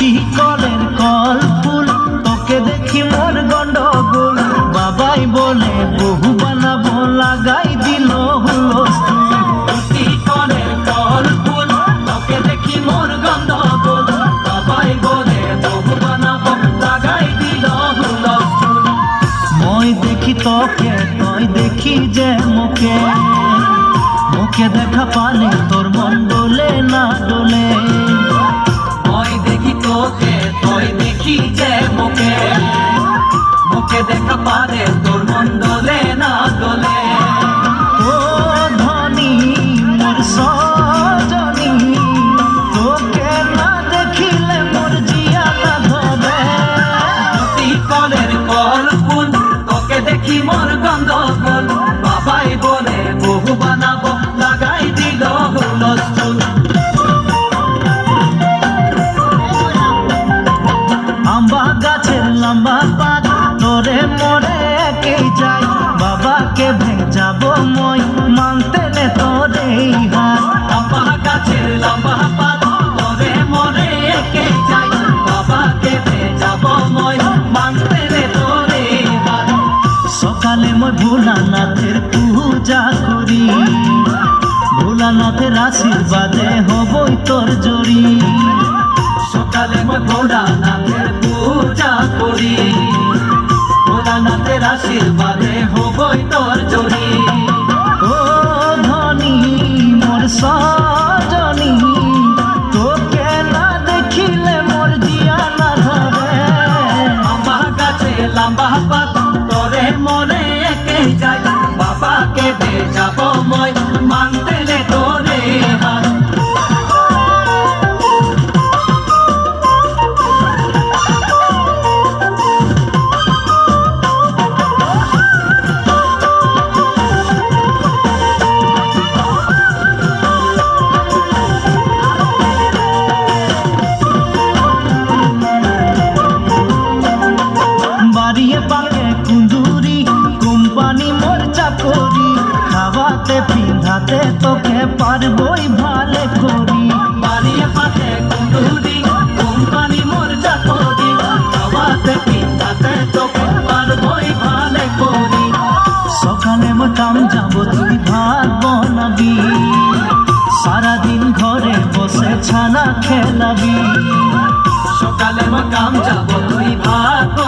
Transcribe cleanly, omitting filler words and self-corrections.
টুটি কলের কল ফুল, তোকে দেখি মোর গন্ডগোল। বাবাই বলে বহু বানাবো, লাগাই দিল হুলস্থুল। টুটি কলের কল ফুল, তোকে দেখি মোর গন্ডগোল। বাবাই বলে বহু বানাবো, লাগাই দিল হুলস্থুল। মই দেখি তোকে, তুই দেখি যে মুখে, মুখে দেখা পালে তোর মন ডোলে না ডোলে। মই দেখি তোকে, তুই দেখি যে মুখে, মুখে দেখা পালে তোর মন ডোলে না ডোলে। ও ধনী মোর সজনী, তোকে না দেখিলে মোর জিয়া না ধরে। টুটি কলের কল ফুল, তোকে দেখি মোর গন্ডগোল। বাবাই বলে বহু বানাবো, লাগাই দিল হুলস্থুল। আম্বা গাছের লম্বা পাত, তোরে মোরে একেই যাই। বাবাকে ভেজাবো মই, মানতে নে তোরে হাত। আম্বা গাছের লম্বা পাত, তোরে মোরে একেই যাই। বাবাকে ভেজাবো মই, মানতে নে তোরে হাত। সকালে মই ভোলানাথের পূজা করি, ভোলানাথের আশীর্বাদে হবই তোর জড়ি। সকালে মই ভোলানাথের পূজা করি, ভোলানাথের আশীর্বাদে হবই তোর জড়ি। ও ধনী মোর সজনী, তোকে না দেখিলে মোর জিয়া না ধরে। আম্বা গাছে লম্বা পাত, তোরে মনে একে যাই। বাবাকে ভেজাবো মই, মানতে নে তোরে হাত। বাড়িয়ে পাকে কুন্দুরি, কোম্পানি মোর চাকরি। খাওয়াতে পিন্ধাতে তোকে পারবই ভালে করি। বাড়িয়ে পাকে কুন্দুরি, কোম্পানি মোর চাকরি। খাওয়াতে পিন্ধাতে তোকে পারবই ভালে করি। সকালে মই কাম যাব, তুই ভাত বনাবি। সারাদিন ঘরে বসে ছানা খেলাবি। সকালে মই কাম যাব, তুই ভাত